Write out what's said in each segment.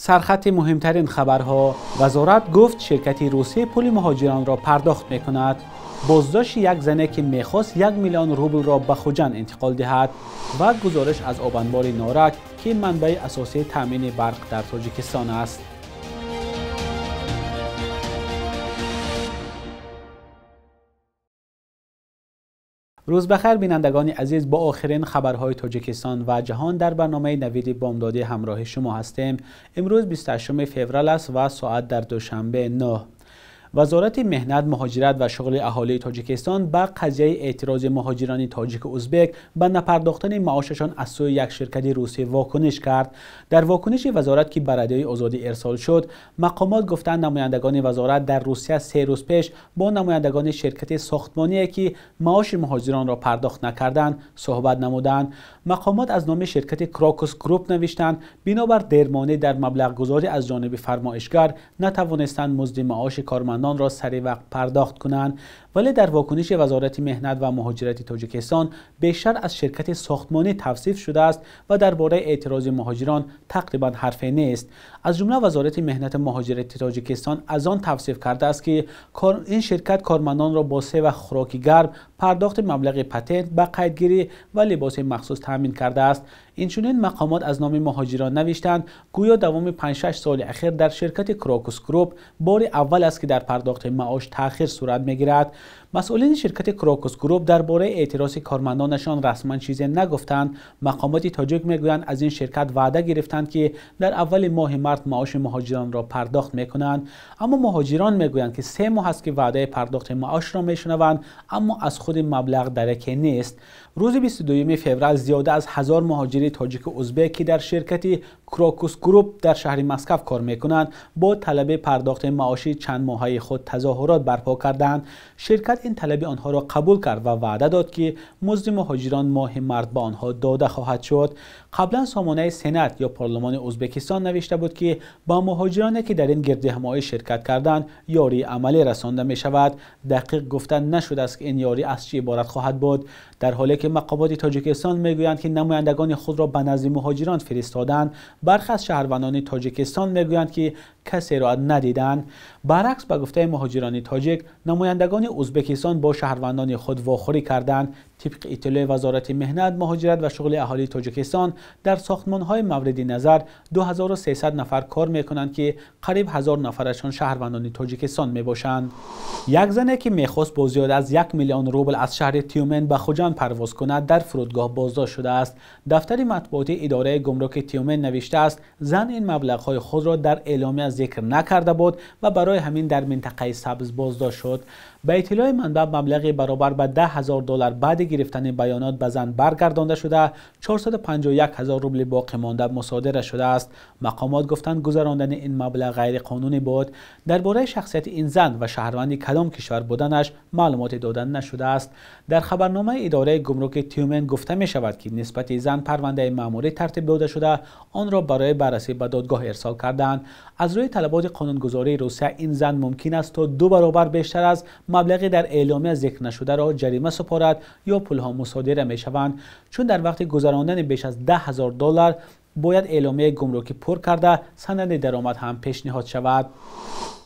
سرخط مهمترین خبرها. وزارت گفت شرکت روسیه پول مهاجران را پرداخت می‌کند. بازداشت یک زنه که می‌خواست 1 میلیون روبل را به خوجند انتقال دهد و گزارش از آب انبار نارک که منبع اساسی تامین برق در تاجیکستان است. روز بخیر بینندگان عزیز، با آخرین خبرهای تاجیکستان و جهان در برنامه نوید بامدادی همراه شما هستیم. امروز 28 فوریه است و ساعت در دوشنبه 9. وزارت مهنت، مهاجرت و شغل اهالی تاجیکستان به قضیه اعتراض مهاجران تاجیک و ازبک به نپرداختن معاششان از سوی یک شرکت روسی واکنش کرد. در واکنش وزارت که به رادیوی آزادی ارسال شد، مقامات گفتند نمایندگان وزارت در روسیه 3 روز پیش با نمایندگان شرکت ساختمانی که معاش مهاجران را پرداخت نکردند صحبت نمودند. مقامات از نام شرکت کراکوس گروپ نوشتند بنابر دیرمانی در مبلغ گذاری از جانب فرمایشگر نتوانستند مزد معاش کارمندان را سریع وقت پرداخت کنند، ولی در واکنش وزارت مهنت و مهاجرت تاجیکستان بیشتر از شرکت ساختمانی توصیف شده است و درباره اعتراض مهاجران تقریبا حرفی نیست. از جمله وزارت مهنت مهاجرت تاجیکستان از آن توصیف کرده است که این شرکت کارمندان را با 3 وقت خوراک گرم، پرداخت مبلغ پتنت، به قیدگیری و لباس مخصوص تامین کرده است. اینچنین مقامات از نام مهاجران نوشتند گویا دوام 5-6 سال اخیر در شرکت کراکوس گروپ بار اول است که در پرداخت معاش تأخیر صورت میگیرد. مسئولین شرکت کراکوس گروپ درباره اعتراض کارمندانشان رسما چیزی نگفتند. مقامات تاجیک میگویند از این شرکت وعده گرفتند که در اول ماه مارس معاش مهاجران را پرداخت میکنند، اما مهاجران میگویند که 3 ماه است که وعده پرداخت معاش را میشنوند اما از خود مبلغ درکی نیست. روز 22 فوریه زیاده از 1000 مهاجر تاجیک و ازبک که در شرکت کراکوس گروپ در شهر مسکو کار میکنند با طلب پرداخت معاشی چند ماهه خود تظاهرات برپا کردند. شرکت این طلب آنها را قبول کرد و وعده داد که مزد مهاجران ماه مارس به آنها داده خواهد شد. قبلا سامانه سنت یا پارلمان ازبکستان نوشته بود که با مهاجرانی که در این گردهمایی شرکت کردند یاری عملی رسانده می شود. دقیق گفتن نشده است که این یاری از چه عبارت خواهد بود، در حالی که مقامات تاجیکستان میگویند که نمایندگان خود را به نزد مهاجران فرستادند. برخی از شهروندان تاجیکستان میگویند که کسی را ندیدند. برعکس به گفته مهاجران تاجیک، نمایندگان ازبکستان با شهروندان خود واخوری کردند. طبق اطلاع وزارت مهنت، مهاجرت و شغل اهالی تاجیکستان در ساختمان‌های مورد نظر 2300 نفر کار می‌کنند که قریب 1000 نفرشان شهروندان تاجیکستان میباشند. یک زنی که می‌خواست با زیاد از 1 میلیون روبل از شهر تیومن به خوجند پرواز کند در فرودگاه بازداشت شده است. دفتر مطبوعاتی اداره گمرک تیومن نوشته است زن این مبلغ‌های خود را در اعلامیه ذکر نکرده بود و برای همین در منطقه سبز بازداشت شد. به اطلاع منبع مبلغی برابر به $10,000 بعد گرفتن بیانات به زن برگردانده شده، 451,000 روبل باقی مانده مصادره شده است. مقامات گفتند گذراندن این مبلغ غیر قانونی بود. درباره شخصیت این زن و شهروند کدام کشور بودنش معلومات داده نشده است. در خبرنامه اداره گمرک تیومن گفته می شود که نسبت زن پرونده مأموری ترتیب داده شده، آن را برای بررسی به دادگاه ارسال کردند. از روی طلبات قانونگذاری روسیه این زن ممکن است تا 2 برابر بیشتر از مبلغی در اعلامیه ذکر نشده را جریمه سپارد یا پولها مصادره می شوند، چون در وقت گذراندن بیش از $10,000 باید اعلامیه گمرکی پر کرده سند درآمد هم پیشنهاد شود.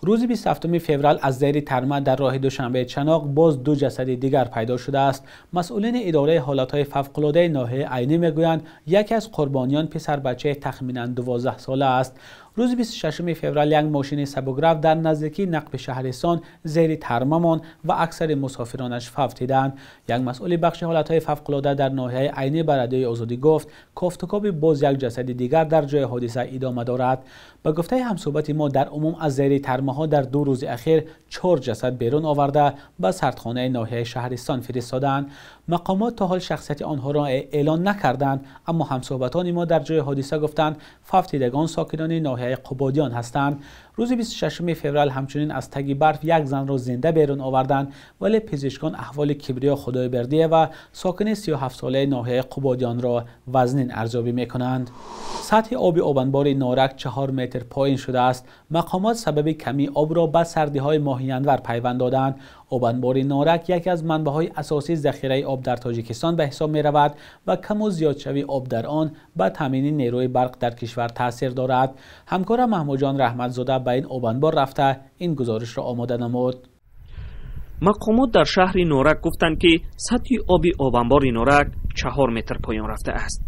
روز 27 فوریه از زیر ترمه در راه دوشنبه چناق باز 2 جسد دیگر پیدا شده است. مسئولین اداره حالاتهای فوق‌العاده ناحیه عینی میگویند یکی از قربانیان پسر بچه تخمینا 12 ساله است. روز 26 فوریه یک ماشین سبک‌رفت در نزدیکی نقب شهرستان زیر ترمه ماند و اکثر مسافرانش فوت دیدند. یک مسئول بخش حالاتهای فوق‌العاده در ناحیه عینی به رادیوی آزادی گفت کافتکاب باز یک جسد دیگر در جای حادثه ادامه دارد. به گفته همصحبت ما در عموم از زیر ترمه ها در 2 روز اخیر 4 جسد بیرون آورده به سردخانه ناحیه شهرستان فرستادند. مقامات تا حال شخصیت آنها را اعلان نکردند، اما همصحبتان ما در جای حادثه گفتند فوت دیدگان ساکنان ناحیه قبادیان هستند. روز 26 فوریه همچنین از تگی برف یک زن را زنده بیرون آوردند، ولی پزشکان احوال کبریا خدای بردیه و ساکن 37 ساله ناحیه قبادیان را وزنین ارزیابی میکنند. سطح آب آبانبار نارک 4 متر پایین شده است. مقامات سبب کمی آب را به سردی های ماهی انور پیوند دادند. آبانبار نارک یکی از منبع‌های اساسی ذخیره آب در تاجیکستان به حساب می رود و کم و زیادشوی آب در آن به تامین نیروی برق در کشور تاثیر دارد. همکارم محمود جان رحمتزاده به این آبانبار رفته این گزارش را آماده نمود. مقامات در شهر نارک گفتند که سطح آب آبانبار نارک 4 متر پایان رفته است.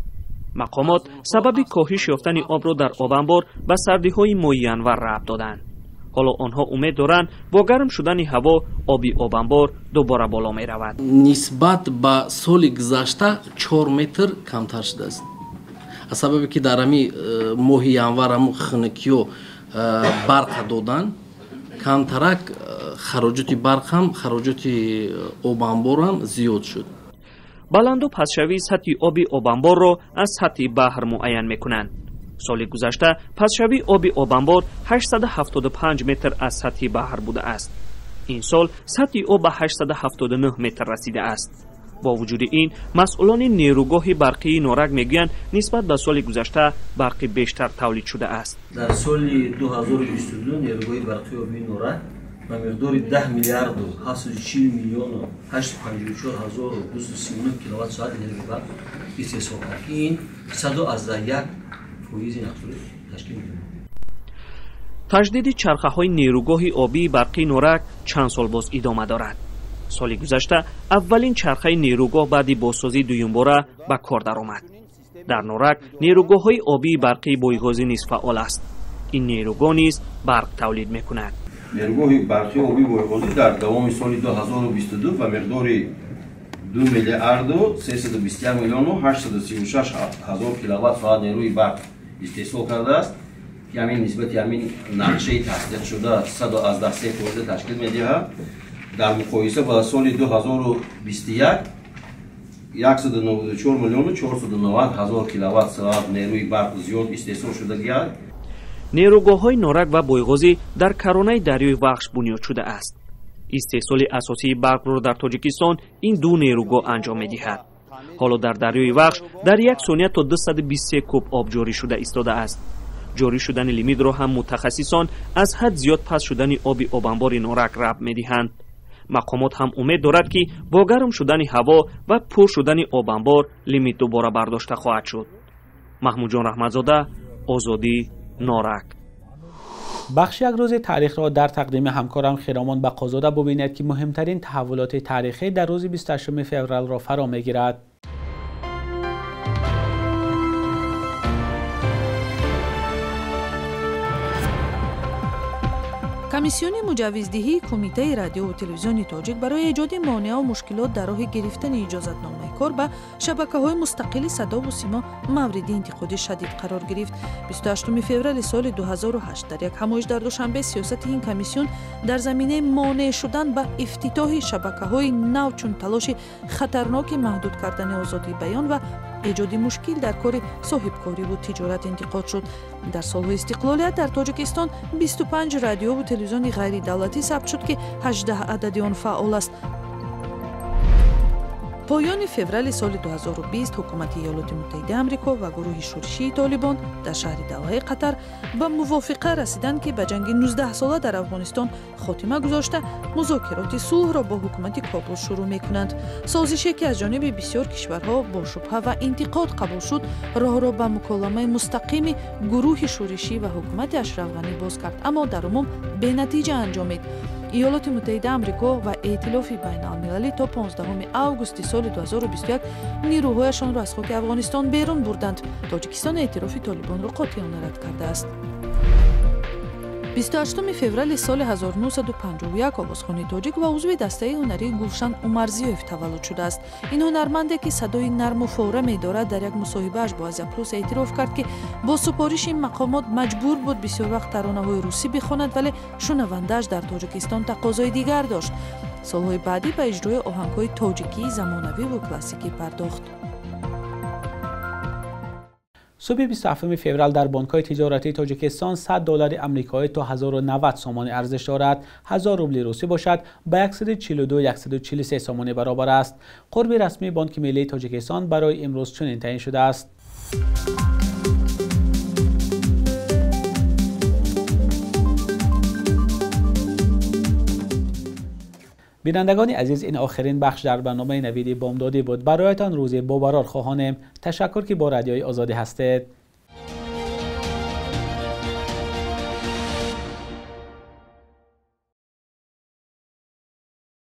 مقامات سبب کاهش یافتن آب را در آبانبار به سردی‌های ماهیانور ربط دادند. حالا آنها امید دارند با گرم شدن هوا آب آبانبار دوباره بالا می رود. نسبت به سال گذشته 4 متر کمتر شده است. از سببی که در همین ماه ینور هم خنکی و برق دادن کمترک خراجات برق هم خراجات آبانبار هم زیاد شد. بلند و پسشوی سطح آب آبانبار را از سطح بحر معین میکنند. سال گذشته پسشوی آب آبانبار 875 متر از سطح بحر بوده است. این سال سطح آب به 879 متر رسیده است. با وجود این مسئولان نیروگاه برقی نارک میگویند نسبت به سال گذشته برق بیشتر تولید شده است. در سال 2022 نیروگاه برقی آبی نارک به مقدار 10 میلیارد و 740 میلیون و 854,239 کیلووات ساعت انرژی برق استحصال کرد. این 100% نقطه تشکیل می‌دهد. تجدید چرخه‌های نیروگاه آبی برقی نارک چند سال باز ادامه دارد. سال گذشته اولین چرخه نیروگاه بعد بازسازی دویمباره به کار درآمد. در نارک نیروگاه‌های آبی برقی بویگازی نیز فعال است. این نیروگاه نیز برق تولید می‌کند. نیروگاه برقی آبی بویگازی در دوام سال 2022 به مقدار 2 میلیارد و 321 میلیون و 836 هزار کیلووات ساعت نیروی برق استحصال کرده است که همین نسبت همین نقشه تصدیق شده 113% تشکیل می‌دهد. در مقایسه با سال 2021 194 میلیون و 490 هزار کیلووات ساعت نیروی برق زیاد استحصال شده است. نیروگاه‌های نارک و بویغازی در کرانه دریای وخش بنیاد شده است. استحصال اساسی برق را در تاجیکستان این دو نیروگاه انجام می‌دهد. حالا در دریای وخش در یک ثانیه تا 223 کوب آب جاری شده ایستاده است. جاری شدن لیمیت را هم متخصصان از حد زیاد پس شدن آب آبانبار نارک ربط می‌دهند. مقامات هم امید دارد که با گرم شدن هوا و پر شدن آبانبار لیمیت دوباره برداشته خواهد شد. محمود جان رحمتزاده، آزادی، نارک. بخش یک روز تاریخ را در تقدیم همکارم خیرامان بقازاده ببینید که مهمترین تحولات تاریخی در روز 28 فوریه را فرا میگیرد. کمیسیون مجوزدهی کمیته رادیو و تلویزیون تاجیک برای ایجاد مانع و مشکلات در راه گرفتن اجازتنامه کار به شبکه‌های مستقل صدا و سیما مورد انتقاد شدید قرار گرفت. 28 فوریه سال 2008 در یک همایش در دوشنبه سیاست این کمیسیون در زمینه مانع شدن به افتتاح شبکه‌های نو چون تلاش خطرناک محدود کردن آزادی بیان و ایجاد مشکل در کار صاحبکاری و تجارت انتقاد شد. در سال‌های استقلالیت در تاجیکستان 25 رادیو و تلویزیون غیر دولتی ثبت شد که 18 عدد آن فعال است. پایان فوریه سال 2020 حکومت ایالات متحده آمریکا و گروه شورشی طالبان در شهر دوحه قطر به موافقه رسیدند که به جنگ 19 ساله در افغانستان خاتمه گذاشته مذاکرات صلح را با حکومت کابل شروع می‌کنند. سازشی که از جانب بسیار کشورها با شبهه و انتقاد قبول شد راه را به مکالمه مستقیم گروه شورشی و حکومت اشرف غنی باز کرد، اما در عموم به نتیجه انجامید. ایالات متحده آمریکا و ائتلاف بین‌المللی تا 15 آگوست سال 2021 نیروهایشان را از خاک افغانستان بیرون بردند. تاجیکستان اعتراف طالبان را قاطعانه رد کرده است. 28 فوریه سال 1951 آوازخوان تاجیک و عضو دسته هنری گلشن عمرزیوف تولد شده است. این هنرمنده که صدای نرم و فوره می‌دارد در یک مصاحبه‌اش با ازیا پلوس اعتراف کرد که با سپارش این مقامات مجبور بود بسیار وقت ترانه‌های روسی بخواند، ولی شنونده‌اش در تاجیکستان تقاضای دیگر داشت. سال‌های بعدی به اجرای آهنگ‌های تاجیکی زمانوی و کلاسیکی پرداخت. صبح 27 فوریه در بانک‌های تجارتی تاجیکستان $100 آمریکایی تا 1090 سومان ارزش دارد. 1000 روبل روسی باشد به 142.143 سومان برابر است. قرب رسمی بانک ملی تاجیکستان برای امروز چنین تعیین شده است. بینندگان عزیز، این آخرین بخش در برنامه نوید بامدادی بود. برایتان روز بابرار خواهانم. تشکر که با رادیوی آزادی هستید.